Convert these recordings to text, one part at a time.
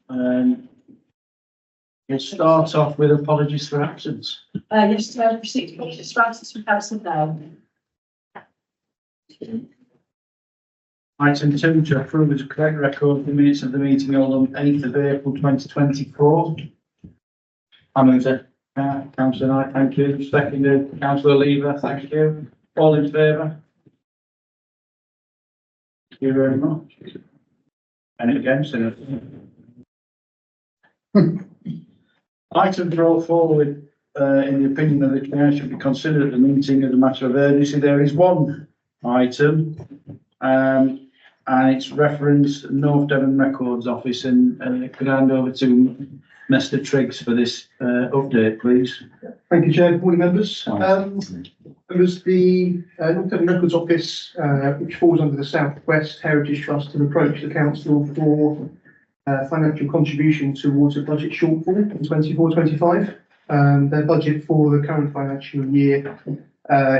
We'll start off with apologies for absence. Yes, received apologies for absence from Councillor Bell. Item 2, to approve and correct record of the minutes of the meeting held on 8th of April 2024. I move it. Councillor Knight, thank you. Seconded, Councillor Lever, thank you. All in favour? Thank you very much. Any against? Item brought forward in the opinion of the Chair should be considered at the meeting as a matter of urgency. There is one item and it's referenced North Devon Records Office, and could I hand over to Mr. Triggs for this update, please. Thank you, Chair. Good morning, members. There was the North Devon Records Office, which falls under the South West Heritage Trust, to approach the council for financial contribution towards a budget shortfall in 24-25. Their budget for the current financial year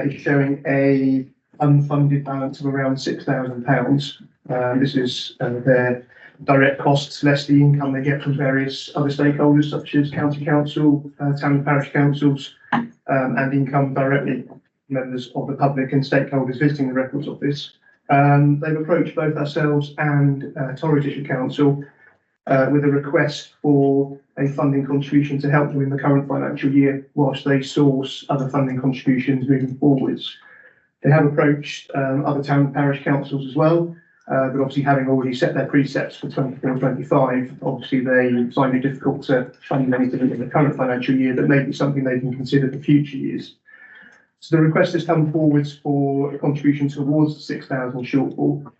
is showing a unfunded balance of around £6,000. This is their direct costs less the income they get from various other stakeholders such as county council, town and parish councils, and income directly from members of the public and stakeholders visiting the Records Office. They've approached both ourselves and Torre District Council with a request for a funding contribution to help them in the current financial year whilst they source other funding contributions moving forwards. They have approached other town and parish councils as well, but obviously having already set their precepts for 24-25, obviously they find it difficult to fund anything in the current financial year that may be something they can consider for future years. So the request has come forwards for a contribution towards the 6,000 shortfall.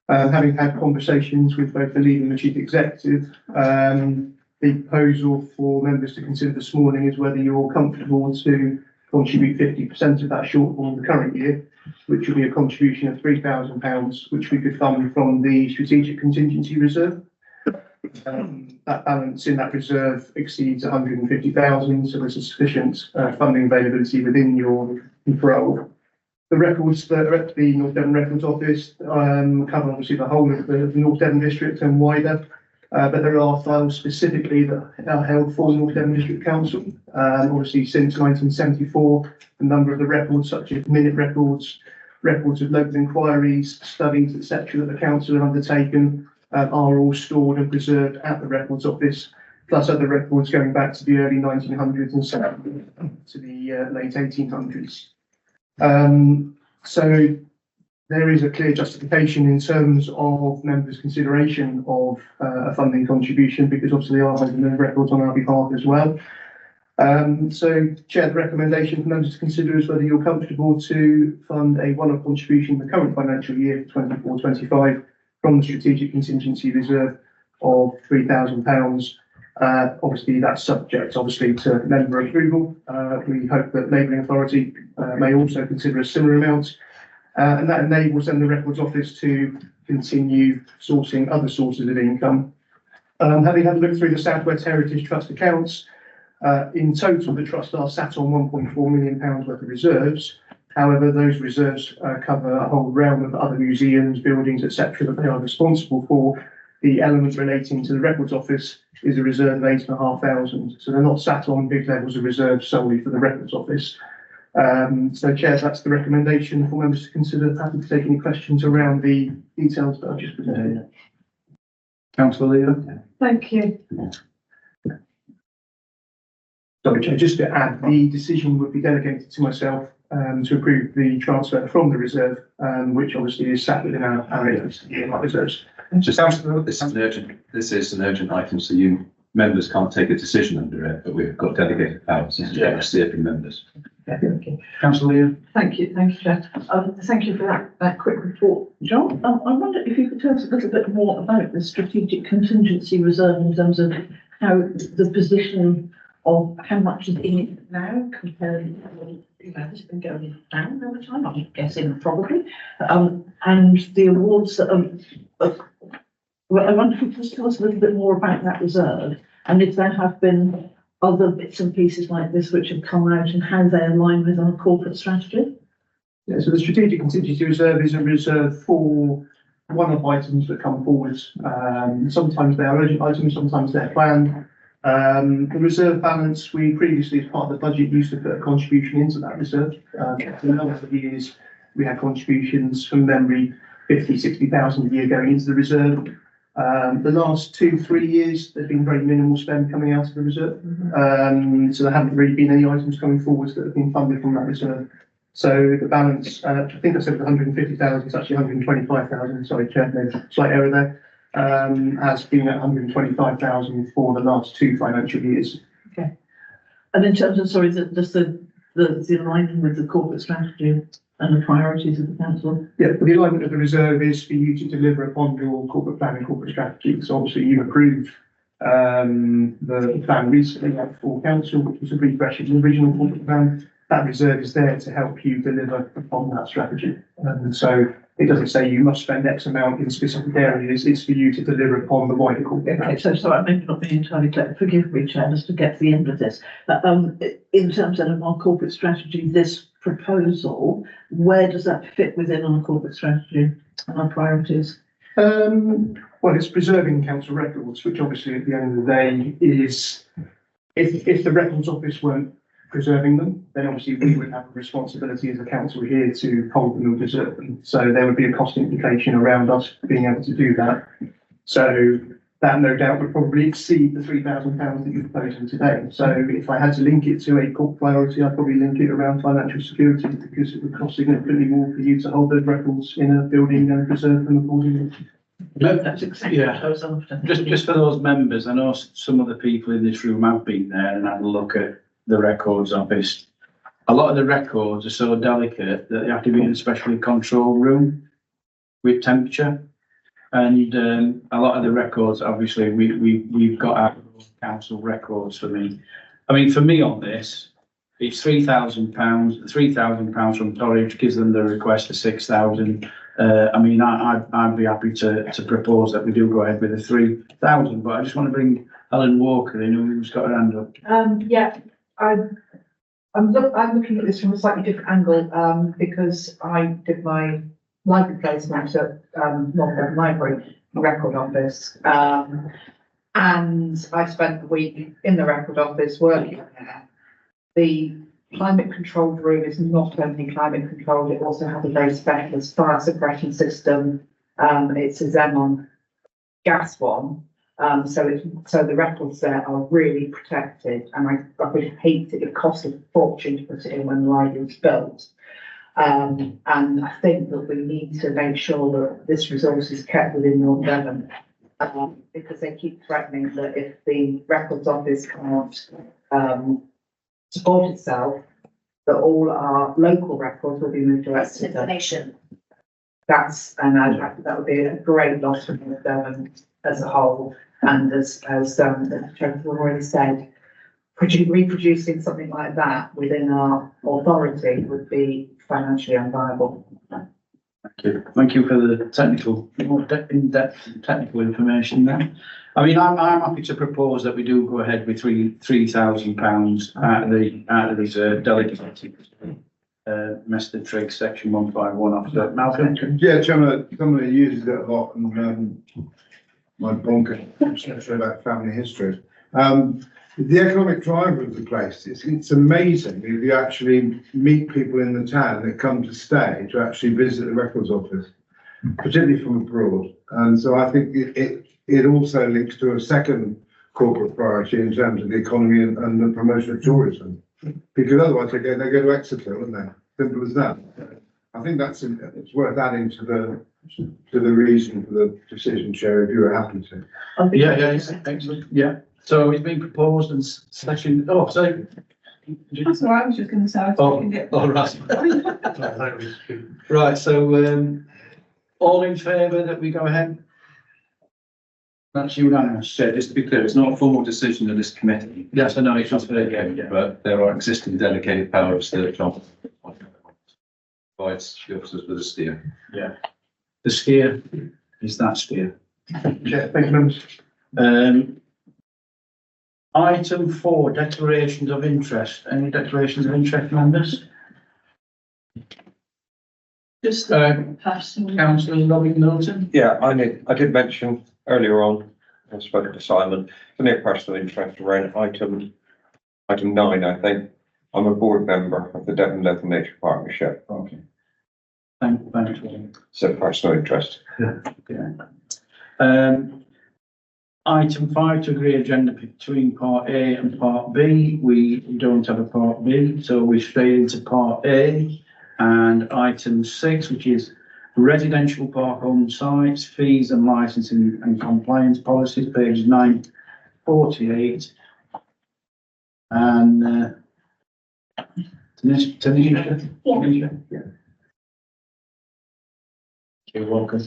Having had conversations with both the lead and the chief executive, the proposal for members to consider this morning is whether you're comfortable to contribute 50% of that shortfall in the current year, which will be a contribution of £3,000, which we could fund from the strategic contingency reserve. That balance in that reserve exceeds 150,000, so there's a sufficient funding availability within your control. The records that are at the North Devon Records Office cover obviously the whole of the North Devon district and wider, but there are files specifically that are held for North Devon District Council. Obviously since 1974, a number of the records such as minute records, records of local inquiries, studies, etc. that the council have undertaken are all stored and preserved at the Records Office, plus other records going back to the early 1900s and so to the late 1800s. So there is a clear justification in terms of members' consideration of a funding contribution, because obviously they are holding the records on our behalf as well. So, Chair, the recommendation for members to consider is whether you're comfortable to fund a one-off contribution in the current financial year, 24-25, from the Strategic Contingency Reserve of £3,000. Obviously, that's subject, to member approval. We hope that Labelling Authority may also consider a similar amount, and that enables then the Records Office to continue sourcing other sources of income. Having had a look through the South West Heritage Trust accounts, in total the Trust are sat on £1.4 million worth of reserves. However, those reserves cover a whole realm of other museums, buildings, etc. that they are responsible for. The element relating to the Records Office is a reserve of £8,500. So they're not sat on big levels of reserves solely for the Records Office. So, Chair, that's the recommendation for members to consider. Happy to take any questions around the details that I've just presented. Councillor Lever. Thank you. Sorry, Chair, just to add, the decision would be delegated to myself to approve the transfer from the reserve, which obviously is sat within our reserves. Just this is an urgent item, so you members can't take a decision under it, but we've got delegated powers to steer from members. Councillor Lever. Thank you, Chair. Thank you for that quick report, John. I wonder if you could tell us a little bit more about the Strategic Contingency Reserve in terms of how the position of how much is in it now compared to, it's been going down over time, I'm guessing probably, and the awards that I wonder if you could just tell us a little bit more about that reserve, and if there have been other bits and pieces like this which have come out and how they align with our corporate strategy. Yeah, so the Strategic Contingency Reserve is a reserve for one-off items that come forward. Sometimes they are urgent items, sometimes they're planned. The reserve balance, we previously, as part of the budget, used to put a contribution into that reserve. For a number of years, we had contributions from memory, 50, 60,000 a year going into the reserve. The last 2-3 years, there's been very minimal spend coming out of the reserve. So there haven't really been any items coming forwards that have been funded from that reserve. So the balance, I think I said it was 150,000, it's actually 125,000, sorry, Chair, there's a slight error there. Has been at 125,000 for the last 2 financial years. Okay. And in terms of, sorry, just the alignment with the corporate strategy and the priorities of the council? Yeah, the alignment of the reserve is for you to deliver upon your corporate plan and corporate strategy. So obviously you approved the plan recently for council, which was a refresh of the original corporate plan. That reserve is there to help you deliver upon that strategy. And so it doesn't say you must spend X amount in specific areas, it's for you to deliver upon the wider corporate plan. Okay, so sorry, I may not be entirely clear. Forgive me, Chair, just to get to the end of this. But in terms of our corporate strategy, this proposal, where does that fit within our corporate strategy and our priorities? Well, it's preserving council records, which obviously at the end of the day is, if the records office weren't preserving them, then obviously we would have a responsibility as a council here to hold them and preserve them. So there would be a cost implication around us being able to do that. So that no doubt would probably exceed the £3,000 that you're proposing today. So if I had to link it to a corporate priority, I'd probably link it around financial security because it would cost significantly more for you to hold those records in a building and preserve them accordingly. That's exactly what I was after. Just for those members, I know some of the people in this room have been there and had a look at the records office. A lot of the records are so delicate that they have to be in a specially controlled room with temperature. And a lot of the records, obviously, we've got our council records for me. I mean, for me on this, it's £3,000. £3,000 from Torridge gives them the request for 6,000. I mean, I'd be happy to propose that we do go ahead with the 3,000, but I just want to bring Helen Walker in, who's got her hand up. Yeah, I'm looking at this from a slightly different angle, because I did my library placement at North Devon Library Record Office, and I spent the week in the Record Office working there. The climate controlled room is not only climate controlled, it also has a very specialist fire suppression system. It's a Xenon gas one. So the records there are really protected, and I would hate it. It cost a fortune to put it in when the library was built. And I think that we need to make sure that this resource is kept within North Devon, because they keep threatening that if the records office can't support itself, that all our local records will be moved to Exeter. That would be a great loss for North Devon as a whole. And as the Chair already said, reproducing something like that within our authority would be financially unviable. Thank you for the technical, more in-depth technical information there. I mean, I'm happy to propose that we do go ahead with £3,000 out of these delegated Mester Trigg section 151 officer. Malcolm? Yeah, Chairman, somebody uses it a lot, and my bonkers, especially about family history. The economic driver of the place, it's amazing if you actually meet people in the town that come to stay to actually visit the records office, particularly from abroad. And so I think it also links to a second corporate priority in terms of the economy and the promotion of tourism, because otherwise they go to Exeter, wouldn't they? Simple as that. I think it's worth adding to the reason for the decision, Chair, if you were happy to. Yeah, excellent. Yeah. So it's been proposed and session. Oh, sorry. That's what I was just going to say. I was thinking it. Oh, right. Right. So, all in favour that we go ahead? That's unanimous. Chair, just to be clear, it's not a formal decision of this committee. Yes, I know it's not for yeah. But there are existing delegated powers that John provides the officers with a steer. Yeah. The steer is that steer. Chair, thank you, members. Item 4, declarations of interest. Any declarations of interest, members? Just passing. Councillor Robin Norton. Yeah, I did mention earlier on, I spoke to Simon, for me a personal interest around item 9, I think. I'm a board member of the Devon Local Nature Partnership. Okay. Thanks. So personal interest. Item 5, to agree agenda between part A and part B. We don't have a part B, so we're straight into part A. And item 6, which is residential park home sites, fees and licensing and compliance policies, page 948. And Tanisha? Yeah. You're welcome.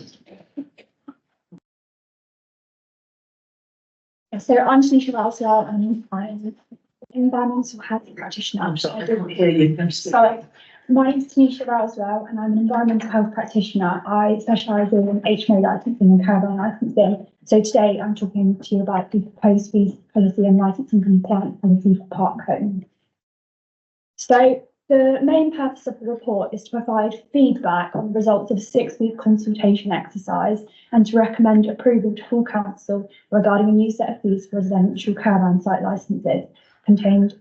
So I'm Tanisha Ralswell and I'm an environmental health practitioner. I'm sorry, I didn't hear you. I'm So my name is Tanisha Ralswell and I'm an environmental health practitioner. I specialise in HMO licensing and caravan licensing. So today I'm talking to you about the proposed fees policy and licensing compliance policy for park homes. So the main purpose of the report is to provide feedback on the results of a 6-week consultation exercise and to recommend approval to full council regarding a new set of fees for residential caravan site licences contained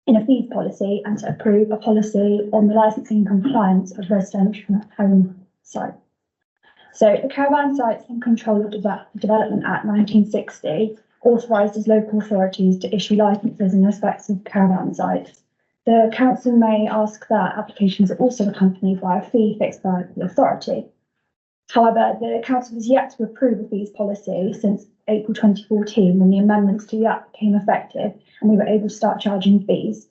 in a fees policy and to approve a policy on the licensing and compliance of residential home sites. So the Caravan Sites and Control of Development Act 1960 authorises local authorities to issue licences in respect of caravan sites. The council may ask that applications are also accompanied by a fee fixed by the authority. However, the council has yet to approve a fees policy since April 2014 when the amendments to the Act became effective and we were able to start charging fees.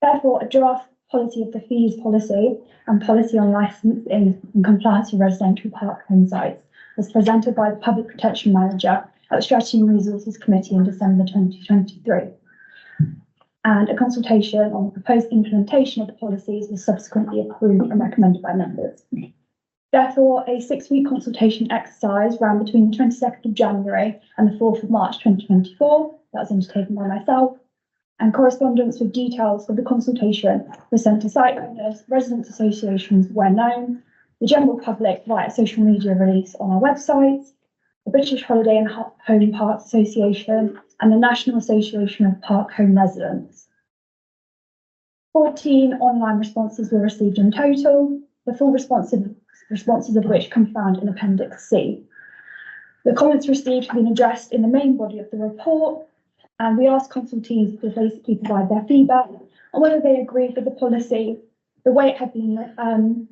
Therefore, a draft policy of the fees policy and policy on licensing and compliance with residential park home sites was presented by the Public Protection Manager at the Strategy and Resources Committee in December 2023. And a consultation on the proposed implementation of the policies was subsequently approved and recommended by members. Therefore, a 6-week consultation exercise ran between the 22nd of January and the 4th of March 2024. That was undertaken by myself. And correspondence with details of the consultation was sent to site owners, residents associations where known, the general public via social media release on our website, the British Holiday and Home Parks Association, and the National Association of Park Home Residents. 14 online responses were received in total, the full responses of which can be found in Appendix C. The comments received have been addressed in the main body of the report, and we asked consultees to basically provide their feedback on whether they agreed with the policy, the way it had been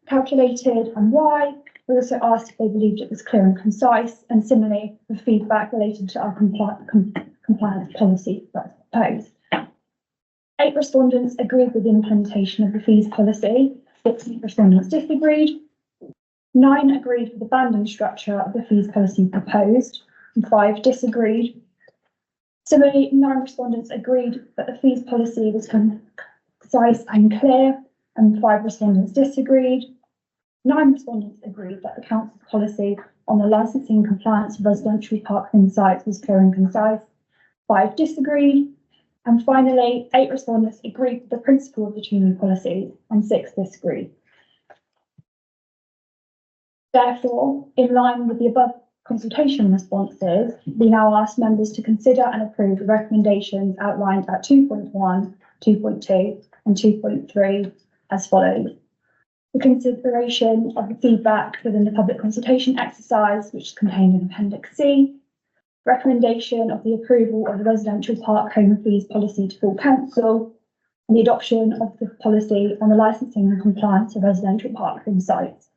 calculated and why. We also asked if they believed it was clear and concise, and similarly, the feedback related to our compliance policy that was proposed. 8 respondents agreed with the implementation of the fees policy, 6 respondents disagreed, 9 agreed with the banding structure of the fees policy proposed, and 5 disagreed. Similarly, 9 respondents agreed that the fees policy was concise and clear, and 5 respondents disagreed. 9 respondents agreed that the council's policy on the licensing and compliance of residential park home sites was clear and concise. 5 disagreed. And finally, 8 respondents agreed with the principle of the 2 new policies, and 6 disagreed. Therefore, in line with the above consultation responses, we now ask members to consider and approve the recommendations outlined at 2.1, 2.2 and 2.3 as follows. The consideration of the feedback within the public consultation exercise, which is contained in Appendix C, recommendation of the approval of the residential park home fees policy to full council, and the adoption of the policy on the licensing and compliance of residential park home sites.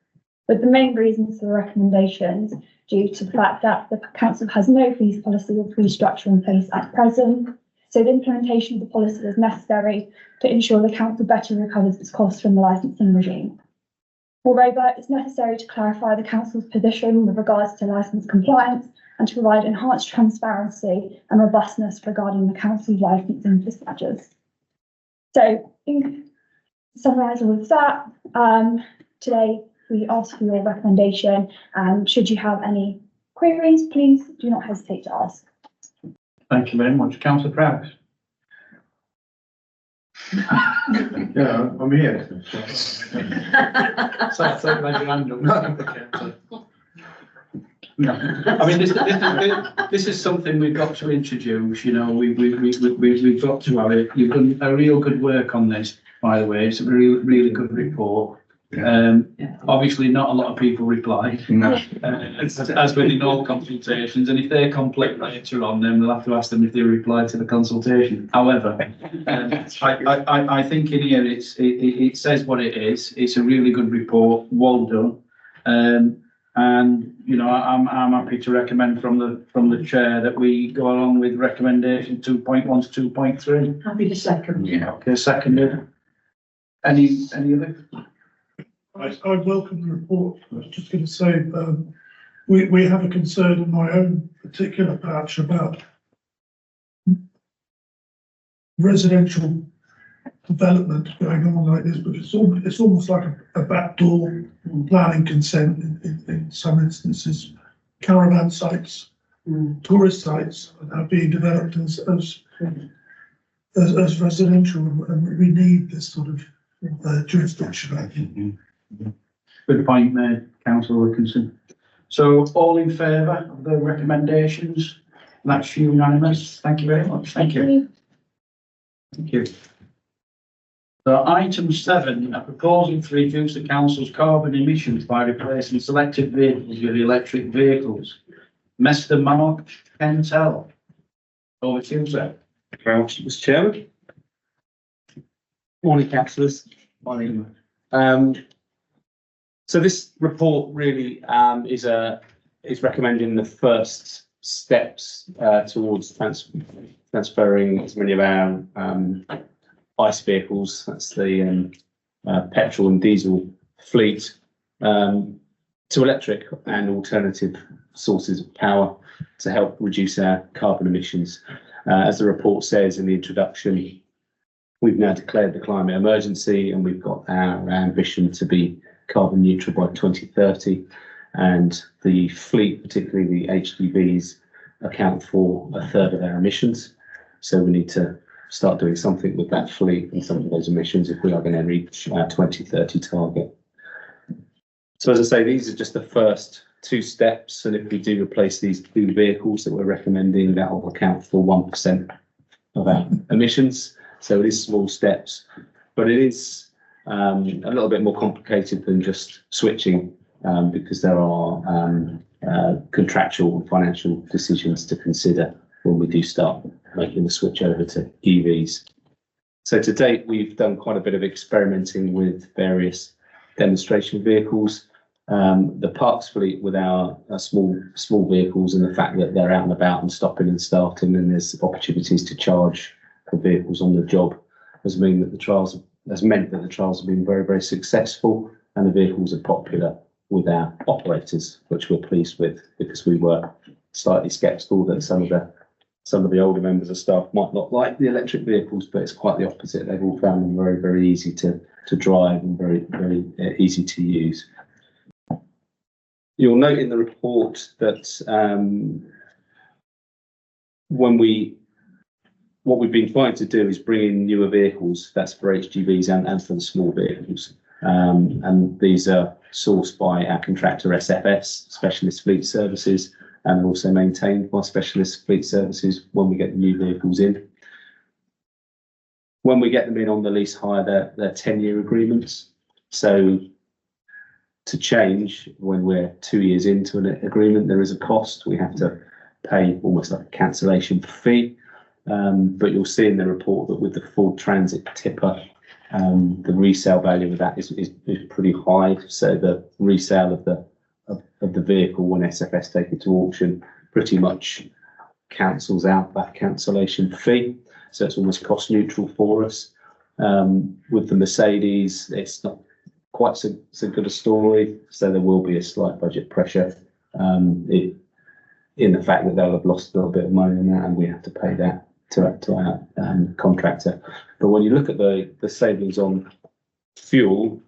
But the main reasons for the recommendations due to the fact that the council has no fees policy or fee structure in place at present, so the implementation of the policy is necessary to ensure the council better recovers its costs from the licensing regime. Moreover, it's necessary to clarify the council's position with regards to licence compliance and to provide enhanced transparency and robustness regarding the council's licensing procedures. So, to summarise all of that, today we ask for your recommendation, and should you have any queries, please do not hesitate to ask. Thank you very much. Councillor Prowse. Yeah, I'm here. So I thought like your hand up. No, I mean, this is something we've got to introduce, you know, we've got to have it. You've done a real good work on this, by the way. It's a really good report. Obviously not a lot of people replied, as with in all consultations, and if they complete later on, then we'll have to ask them if they replied to the consultation. However, I think in here it says what it is. It's a really good report, well done. And you know, I'm happy to recommend from the chair that we go along with recommendation 2.1 to 2.3. Happy to second. Yeah. Okay, seconded. Any other? I welcome the report. I was just going to say, we have a concern in my own particular patch about residential development going on like this, but it's almost like a backdoor planning consent in some instances. Caravan sites, tourist sites are being developed as residential, and we need this sort of jurisdiction, I think. Good point made, Councillor Wilkinson. So all in favour of the recommendations? That's unanimous. Thank you very much. Thank you. Thank you. So item 7, a proposal to reduce the council's carbon emissions by replacing selected vehicles with electric vehicles. Mr. Mark Pentel. Over to you, sir. Mr. Chairman. Morning, councillors. Morning. So this report really is recommending the first steps towards transferring as many of our ICE vehicles, that's the petrol and diesel fleet, to electric and alternative sources of power to help reduce our carbon emissions. As the report says in the introduction, we've now declared the climate emergency, and we've got our ambition to be carbon neutral by 2030. And the fleet, particularly the HGVs, account for a third of our emissions. So we need to start doing something with that fleet and some of those emissions if we are going to reach our 2030 target. So as I say, these are just the first 2 steps, and if we do replace these 2 vehicles that we're recommending, that will account for 1% of our emissions. So it is small steps, but it is a little bit more complicated than just switching, because there are contractual and financial decisions to consider when we do start making the switch over to EVs. So to date, we've done quite a bit of experimenting with various demonstration vehicles. The Parks fleet with our small vehicles, and the fact that they're out and about and stopping and starting, and there's opportunities to charge for vehicles on the job, has meant that the trials have been very, very successful, and the vehicles are popular with our operators, which we're pleased with, because we were slightly sceptical that some of the older members of staff might not like the electric vehicles, but it's quite the opposite. They've all found them very, very easy to drive and very, very easy to use. You'll note in the report that what we've been trying to do is bring in newer vehicles. That's for HGVs and for the small vehicles. And these are sourced by our contractor SFS, Specialist Fleet Services, and also maintained by Specialist Fleet Services when we get the new vehicles in. When we get them in on the lease hire, they're 10-year agreements. So to change when we're 2 years into an agreement, there is a cost. We have to pay almost like a cancellation fee. But you'll see in the report that with the Ford Transit tipper, the resale value of that is pretty high. So the resale of the vehicle when SFS take it to auction pretty much cancels out that cancellation fee. So it's almost cost neutral for us. With the Mercedes, it's not quite so good a story. So there will be a slight budget pressure in the fact that they'll have lost a little bit of money on that, and we have to pay that to our contractor. But when you look at the savings on fuel,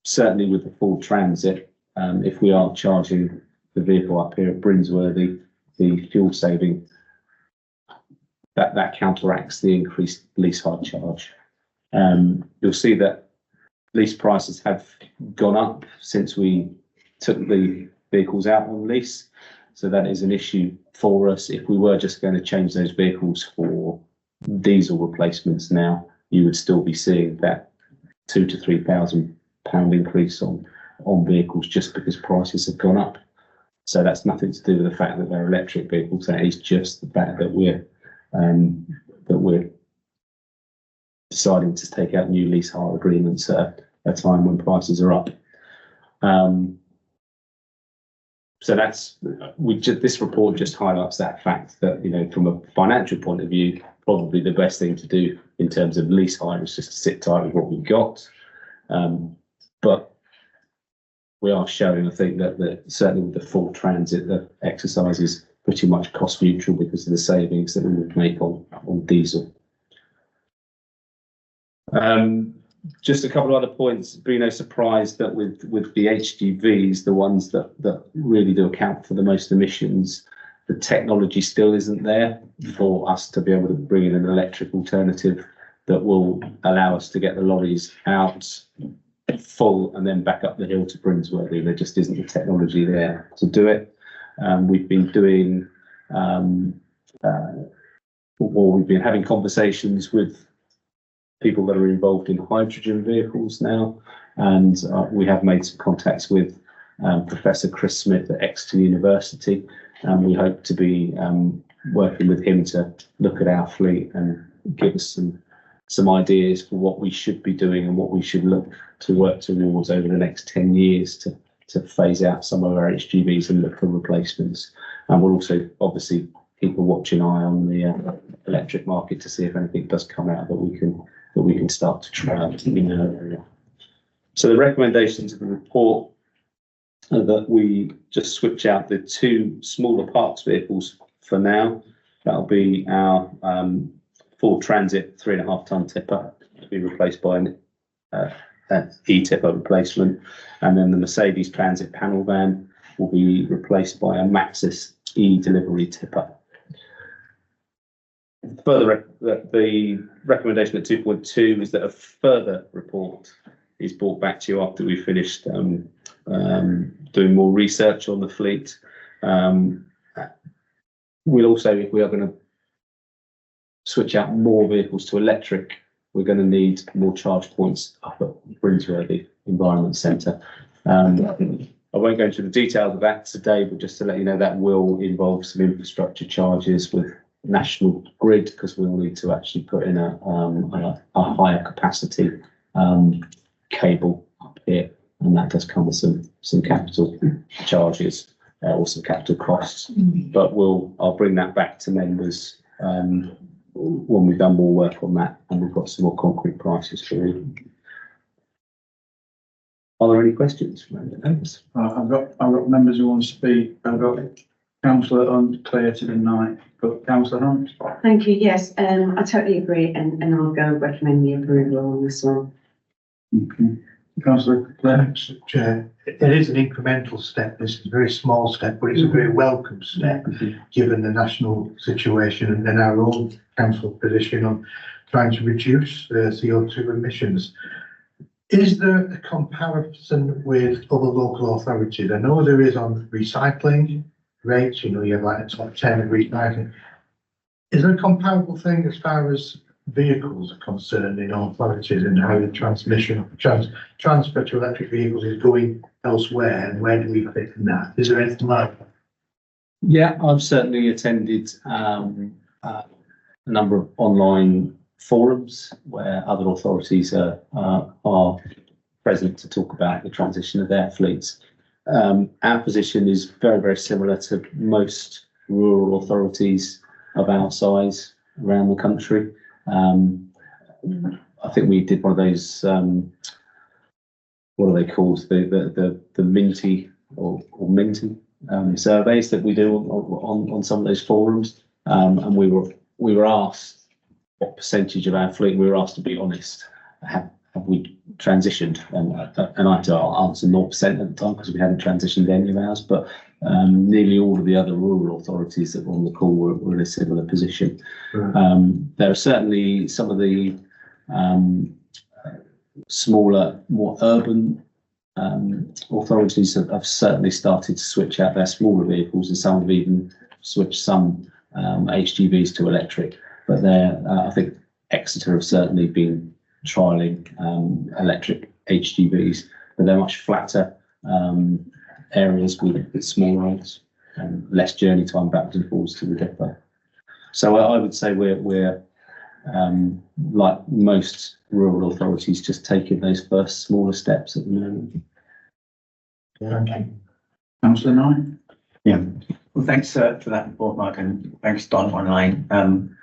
certainly with the Ford Transit, if we are charging the vehicle up here at Brinsworthy, the fuel saving that counteracts the increased lease hire charge. You'll see that lease prices have gone up since we took the vehicles out on lease. So that is an issue for us. If we were just going to change those vehicles for diesel replacements now, you would still be seeing that £2,000 to £3,000 increase on vehicles just because prices have gone up. So that's nothing to do with the fact that they're electric vehicles. That is just the fact that we're deciding to take out new lease hire agreements at a time when prices are up. So this report just highlights that fact that, you know, from a financial point of view, probably the best thing to do in terms of lease hire is just to sit tight with what we've got. But we are showing, I think, that certainly with the full transit, the exercise is pretty much cost neutral because of the savings that we would make on diesel. Just a couple of other points. Be no surprise that with the HGVs, the ones that really do account for the most emissions, the technology still isn't there for us to be able to bring in an electric alternative that will allow us to get the lorries out full and then back up the hill to Brinsworthy. There just isn't the technology there to do it. We've been doing, we've been having conversations with people that are involved in hydrogen vehicles now, and we have made some contacts with Professor Chris Smith at Exeter University, and we hope to be working with him to look at our fleet and give us some ideas for what we should be doing and what we should look to work towards over the next 10 years to phase out some of our HGVs and look for replacements. And we'll also obviously keep a watching eye on the electric market to see if anything does come out that we can start to try in our area. So the recommendations of the report are that we just switch out the two smaller parks vehicles for now. That'll be our Ford Transit 3.5 ton tipper to be replaced by an e-tipper replacement, and then the Mercedes Transit panel van will be replaced by a Maxus e-delivery tipper. Further, the recommendation at 2.2 is that a further report is brought back to you after we've finished doing more research on the fleet. We'll also, if we are going to switch out more vehicles to electric, we're going to need more charge points up at Brinsworthy Environment Centre. I won't go into the details of that today, but just to let you know, that will involve some infrastructure charges with National Grid, because we'll need to actually put in a higher capacity cable up here, and that does come with some capital charges or some capital costs. But I'll bring that back to members when we've done more work on that and we've got some more concrete prices for you. Are there any questions from any members? I've got members who want to speak. I've got Councillor Hunt, clear to the night. But Councillor Hunt. Thank you. Yes, I totally agree, and I'll go recommend the approval on this one. Okay. Councillor Clare. Chair, it is an incremental step. This is a very small step, but it's a very welcome step given the national situation and our own council position on trying to reduce CO2 emissions. Is there a comparison with other local authorities? I know there is on recycling rates, you have like a top 10 of recycling. Is there a comparable thing as far as vehicles are concerned in authorities and how the transfer to electric vehicles is going elsewhere, and where do we fit in that? Is there anything like that? Yeah, I've certainly attended a number of online forums where other authorities are present to talk about the transition of their fleets. Our position is very, very similar to most rural authorities of our size around the country. I think we did one of those, what are they called? The Minty or Minty surveys that we do on some of those forums. And we were asked what percentage of our fleet, we were asked to be honest, have we transitioned? And I had to answer 0% at the time because we hadn't transitioned any of ours, but nearly all of the other rural authorities that were on the call were in a similar position. There are certainly some of the smaller, more urban authorities that have certainly started to switch out their smaller vehicles, and some have even switched some HGVs to electric. But I think Exeter have certainly been trialling electric HGVs, but they're much flatter areas with small roads and less journey time backwards and forwards to the depot. So I would say we're like most rural authorities, just taking those first smaller steps at the moment. Okay. Councillor Knight? Yeah, well, thanks for that report, Mark, and thanks, Don, online,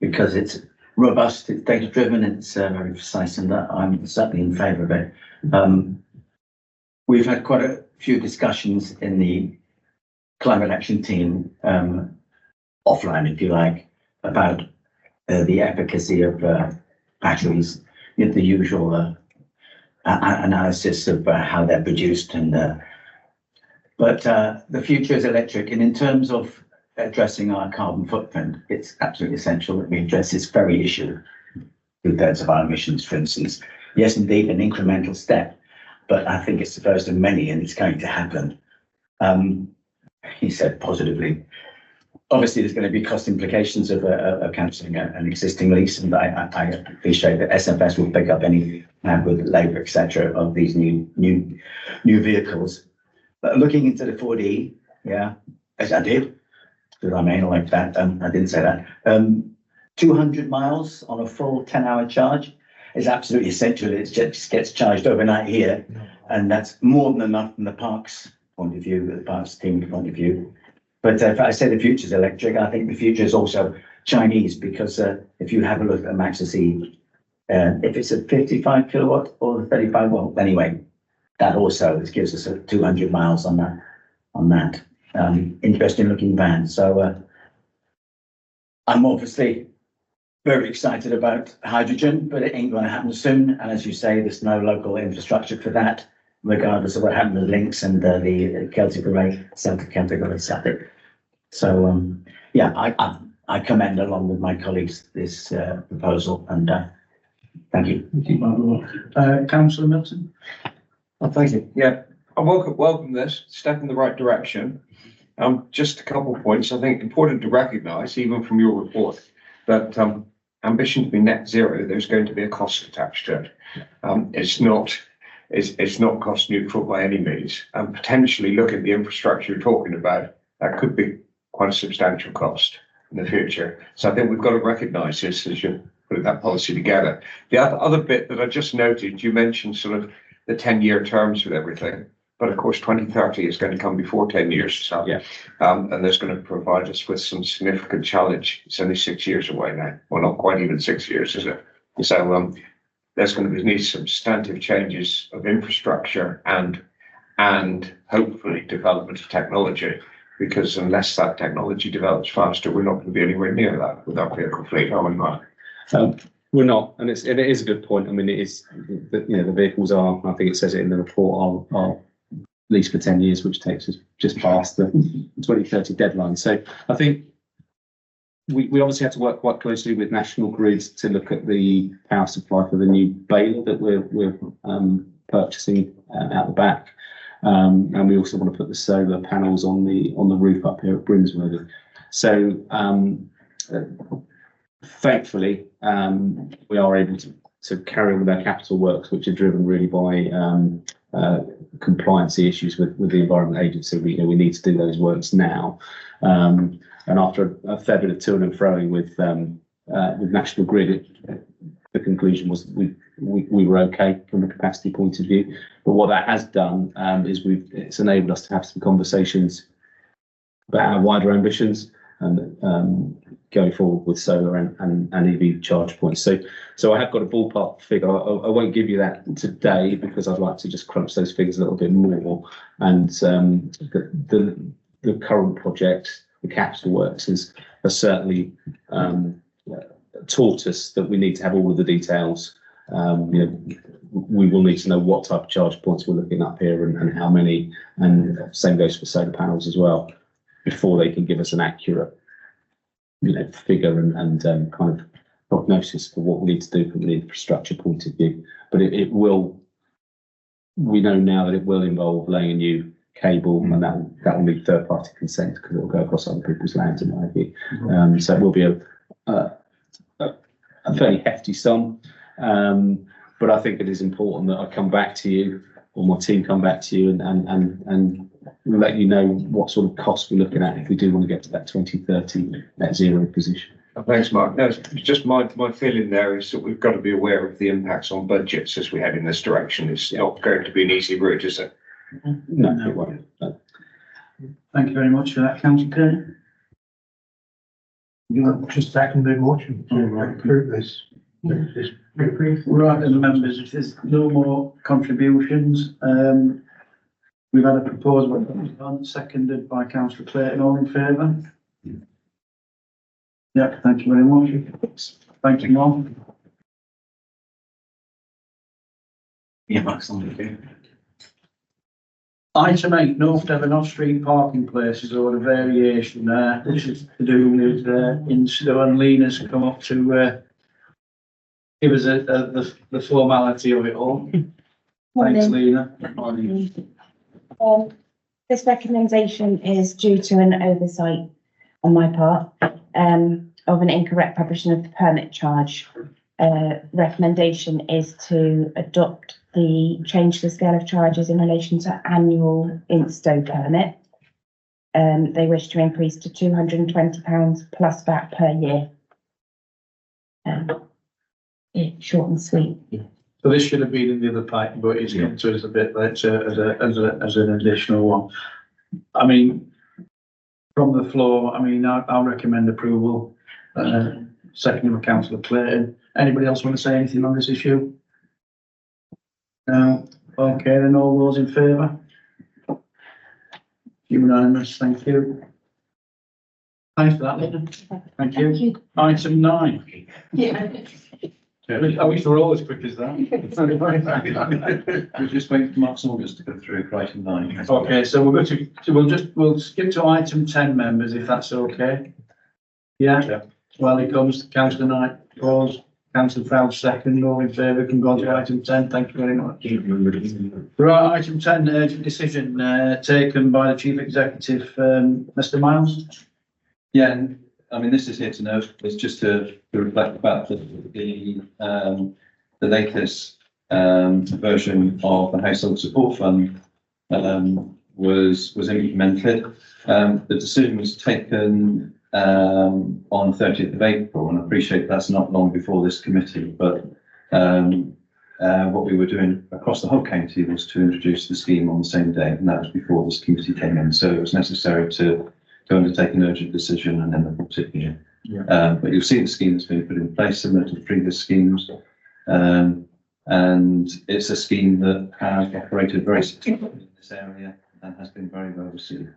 because it's robust, it's data driven, it's very precise, and I'm certainly in favour of it. We've had quite a few discussions in the climate action team, offline, if you like, about the efficacy of batteries, the usual analysis of how they're produced, and but the future is electric, and in terms of addressing our carbon footprint, it's absolutely essential that we address this very issue. 2/3 of our emissions, for instance. Yes, indeed, an incremental step, but I think it's the first of many, and it's going to happen. He said positively. Obviously, there's going to be cost implications of cancelling an existing lease, and I appreciate that SFS will pick up any with labour, etc., of these new vehicles. But looking into the 4D, yeah, as I did, because I'm anal like that, I didn't say that. 200 miles on a full 10-hour charge is absolutely essential. It just gets charged overnight here, and that's more than enough from the parks point of view, the parks team point of view. But if I say the future is electric, I think the future is also Chinese, because if you have a look at Maxus E, if it's a 55 kilowatt or 35 watt, anyway, that also gives us 200 miles on that. Interesting looking van. So I'm obviously very excited about hydrogen, but it ain't going to happen soon. And as you say, there's no local infrastructure for that, regardless of what happened with Links and the Celtic Array, Celtic Celtic. So yeah, I commend, along with my colleagues, this proposal, and thank you. Thank you, my lord. Councillor Milton? Oh, thank you. Yeah, I welcome this step in the right direction. Just a couple of points. I think important to recognise, even from your report, that ambition to be net zero, there's going to be a cost attached to it. It's not cost neutral by any means, and potentially look at the infrastructure you're talking about, that could be quite a substantial cost in the future. So I think we've got to recognise this as you're putting that policy together. The other bit that I just noted, you mentioned sort of the 10-year terms with everything, but of course 2030 is going to come before 10 years. So yeah, and there's going to provide us with some significant challenge. It's only 6 years away now. Well, not quite even 6 years, is it? So there's going to need substantive changes of infrastructure and hopefully development of technology, because unless that technology develops faster, we're not going to be anywhere near that with our vehicle fleet, are we not? We're not, and it is a good point. I mean, it is, the vehicles are, I think it says it in the report, are leased for 10 years, which takes us just past the 2030 deadline. So I think we obviously have to work quite closely with National Grid to look at the power supply for the new baler that we're purchasing out the back. And we also want to put the solar panels on the roof up here at Brinsworthy. So thankfully, we are able to carry on with our capital works, which are driven really by compliance issues with the Environment Agency. We need to do those works now. And after a fair bit of to and froing with National Grid, the conclusion was we were okay from a capacity point of view. But what that has done is it's enabled us to have some conversations about our wider ambitions and going forward with solar and EV charge points. So I have got a ballpark figure. I won't give you that today because I'd like to just crunch those figures a little bit more. And the current project, the capital works, has certainly taught us that we need to have all of the details You know, we will need to know what type of charge points we're looking at here and how many, and same goes for solar panels as well, before they can give us an accurate, you know, figure and kind of prognosis for what we need to do from the infrastructure point of view. But it will, we know now that it will involve laying a new cable, and that will need third party consent because it will go across other people's lands in my view. So it will be a fairly hefty sum. But I think it is important that I come back to you, or my team come back to you and let you know what sort of cost we're looking at if we do want to get to that 2030 net zero position. Thanks, Mark. No, it's just my feeling there is that we've got to be aware of the impacts on budgets as we head in this direction. It's not going to be an easy route, is it? No, it won't. No. Thank you very much for that, Councillor Kerr. You just second the motion to approve this. Right, then, members, if there's no more contributions, we've had a proposal, seconded by Councillor Clayton. All in favour? Yeah, thank you very much. Thank you, Mark. Yeah, Mark's on the Item 8, North Devon off-street parking places, or a variation there. This is to do with Insto, and Lena's come up to give us the formality of it all. Thanks, Lena. This recommendation is due to an oversight on my part of an incorrect publishing of the permit charge. Recommendation is to adopt change the scale of charges in relation to annual Insto permit. They wish to increase to £220 plus VAT per year. Short and sweet. So this should have been in the other pack, but it's come to us a bit later as an additional one. I mean, from the floor, I mean, I'll recommend approval. Second by Councillor Clayton. Anybody else want to say anything on this issue? No. Okay, then all those in favour? Unanimous, thank you. Thanks for that, Linda. Thank you. Item 9. Yeah. I wish we were all as quick as that. We're just waiting for Mark Saunders to go through for item 9. Okay, so we'll skip to item 10, members, if that's okay. Yeah. Well, it comes to Councillor Knight, pause. Councillor Fowles, second. All in favour, can go on to item 10. Thank you very much. Right, item 10, urgent decision taken by the Chief Executive, Mr. Miles. Yeah, and I mean, this is here to note, it's just to reflect the fact that the latest version of the Household Support Fund was implemented. The decision was taken on 30th of April, and I appreciate that's not long before this committee, but what we were doing across the whole county was to introduce the scheme on the same day, and that was before this committee came in, so it was necessary to undertake an urgent decision and then the particular. Yeah. But you'll see the scheme that's been put in place similar to the previous schemes, and it's a scheme that has operated very successfully in this area and has been very well received.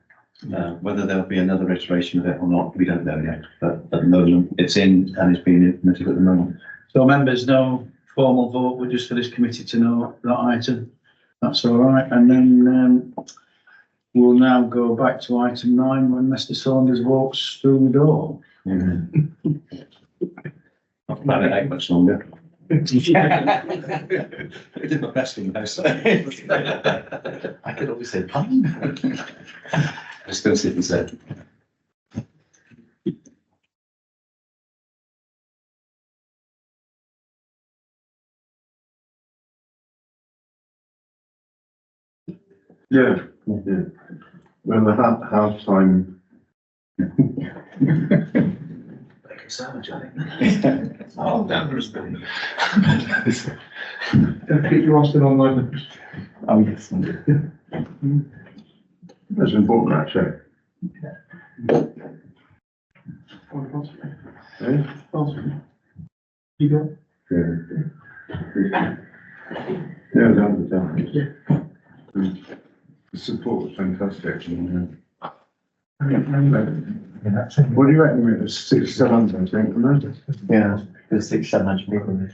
Whether there'll be another iteration of it or not, we don't know yet, but at the moment it's in and it's being implemented at the moment. So members, no formal vote, we're just for this committee to know that item. That's all right, and then we'll now go back to item 9 when Mr. Saunders walks through the door. Not plan it out much longer. I did my best in those. I could always say pun. I still sit and say. Yeah. Well, the half time. Like a sandwich, I think. Oh, that was brilliant. Keep your Austin online. Oh, yes. That's important, actually. You go. Yeah, that. The support was fantastic. What do you reckon? It was 6 7, I think, wasn't it? Yeah. There's 600-700 people in the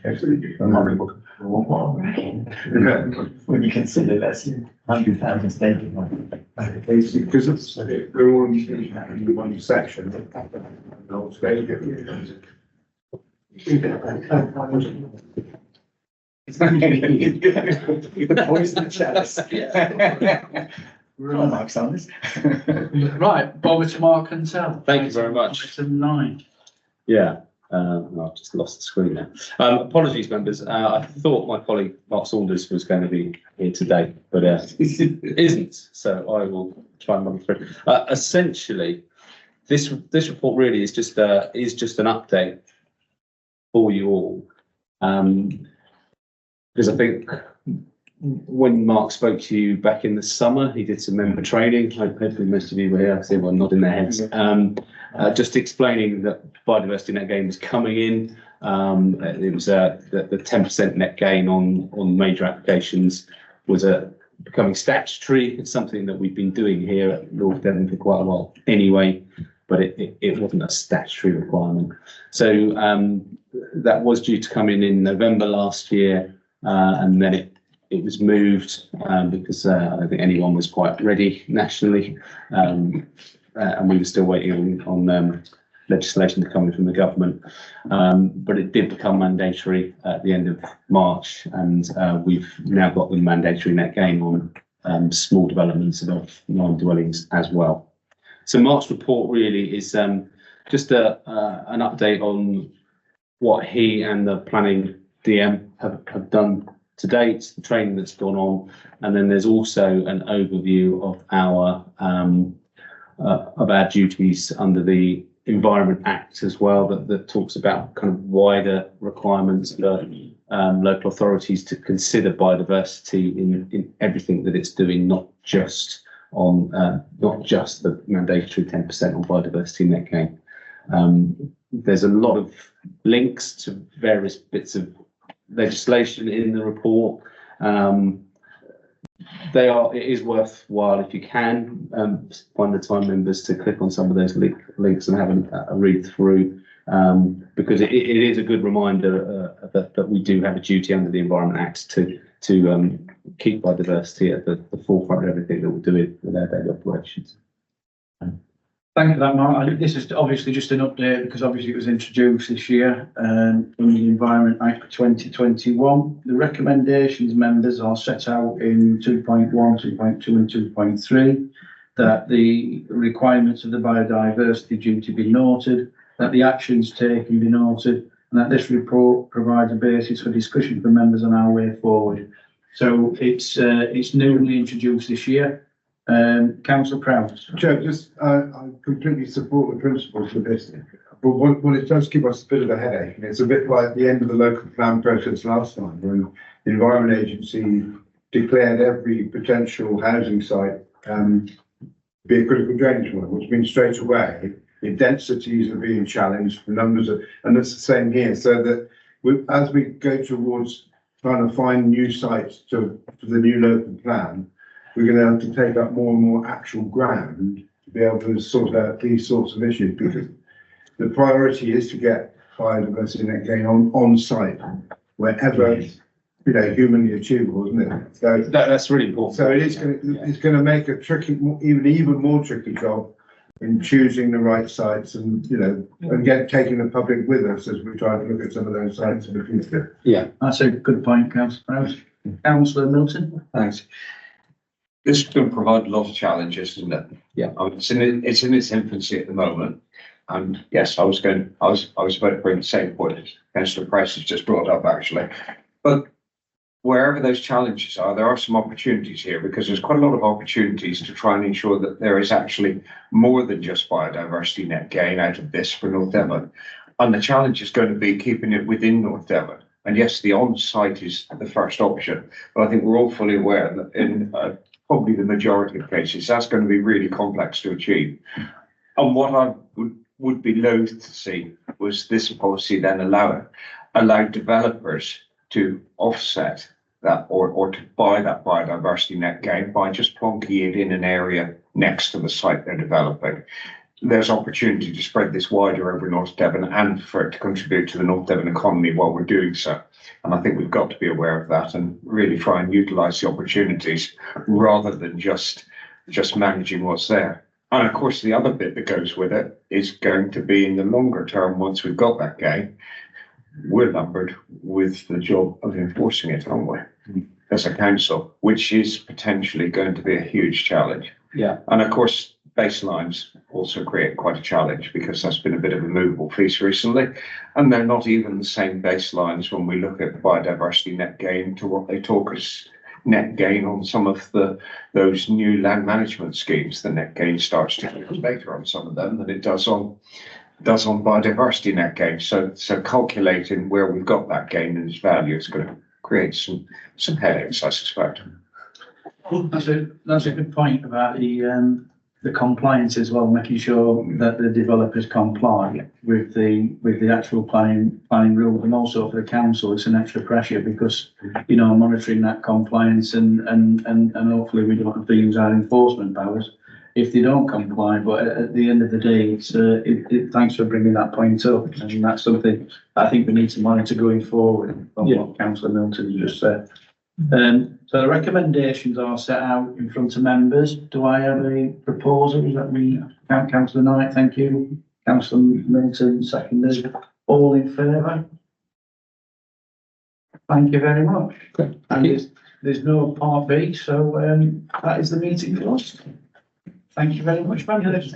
when you consider that's 100,000 stadium. Because they're all in one section. The poison chalice. Mark's on this. Right, over to Mark and Tell. Thank you very much. Item 9. Yeah, I've just lost the screen now. Apologies, members. I thought my colleague Mark Saunders was going to be here today, but isn't. So I will try and run through. Essentially, this report really is just an update for you all, because I think when Mark spoke to you back in the summer, he did some member training. Hopefully most of you were here. I see everyone nodding their heads. Just explaining that biodiversity net gain was coming in. It was the 10% net gain on major applications was becoming statutory. It's something that we've been doing here at North Devon for quite a while anyway, but it wasn't a statutory requirement. So that was due to come in November last year, and then it was moved because I don't think anyone was quite ready nationally, and we were still waiting on legislation to come in from the government. But it did become mandatory at the end of March, and we've now got the mandatory net gain on small developments of 9 dwellings as well. So Mark's report really is just an update on what he and the planning DM have done to date, the training that's gone on, and then there's also an overview of our duties under the Environment Act as well, that talks about kind of wider requirements for local authorities to consider biodiversity in everything that it's doing, not just the mandatory 10% on biodiversity net gain. There's a lot of links to various bits of legislation in the report. It is worthwhile if you can find the time, members, to click on some of those links and have a read through, because it is a good reminder that we do have a duty under the Environment Act to keep biodiversity at the forefront of everything that we're doing with our daily operations. Thank you for that, Mark. This is obviously just an update because obviously it was introduced this year in the Environment Act 2021. The recommendations, members, are set out in 2.1, 2.2 and 2.3, that the requirements of the biodiversity duty be noted, that the actions taken be noted, and that this report provides a basis for discussion for members on our way forward. So it's newly introduced this year. Councillor Prowse. Chair, I completely support the principles of this, but what it does give us a bit of a headache, and it's a bit like the end of the local plan process last time, when the Environment Agency declared every potential housing site be a critical drainage one, which means straight away the densities are being challenged, the numbers are, and it's the same here, so that as we go towards trying to find new sites for the new local plan, we're going to have to take up more and more actual ground to be able to sort out these sorts of issues, because the priority is to get biodiversity net gain on site wherever humanly achievable, isn't it? So that's really important. So it's going to make a tricky, even more tricky job in choosing the right sites, and taking the public with us as we try to look at some of those sites in the future. Yeah, that's a good point, Councillor Prowse. Councillor Milton. Thanks. This is going to provide a lot of challenges, isn't it? Yeah. It's in its infancy at the moment. And yes, I was about to bring the same point as Councillor Price has just brought up, actually. But wherever those challenges are, there are some opportunities here, because there's quite a lot of opportunities to try and ensure that there is actually more than just biodiversity net gain out of this for North Devon. And the challenge is going to be keeping it within North Devon. And yes, the on-site is the first option, but I think we're all fully aware that in probably the majority of cases, that's going to be really complex to achieve. And what I would be loath to see was this policy then allow developers to offset that or to buy that biodiversity net gain by just plonking it in an area next to the site they're developing. there's opportunity to spread this wider over North Devon and for it to contribute to the North Devon economy while we're doing so. And I think we've got to be aware of that and really try and utilise the opportunities rather than just managing what's there. And of course, the other bit that goes with it is going to be in the longer term, once we've got that gain, we're lumbered with the job of enforcing it, aren't we? As a council, which is potentially going to be a huge challenge. Yeah. And of course, baselines also create quite a challenge because that's been a bit of a movable feast recently. And they're not even the same baselines when we look at biodiversity net gain to what they talk as net gain on some of those new land management schemes. The net gain starts to get later on some of them than it does on biodiversity net gain. So calculating where we've got that gain and its value is going to create some headaches, I suspect. That's a good point about the compliance as well, making sure that the developers comply with the actual planning rules, and also for the council, it's an extra pressure because, you know, monitoring that compliance and hopefully we don't have to use our enforcement powers if they don't comply. But at the end of the day, thanks for bringing that point up, and that's something I think we need to monitor going forward from what Councillor Milton just said. So the recommendations are set out in front of members. Do I have a proposal? Let me count. Councillor Knight, thank you. Councillor Milton, seconded. All in favour? Thank you very much. And there's no part B, so that is the meeting closed. Thank you very much, members.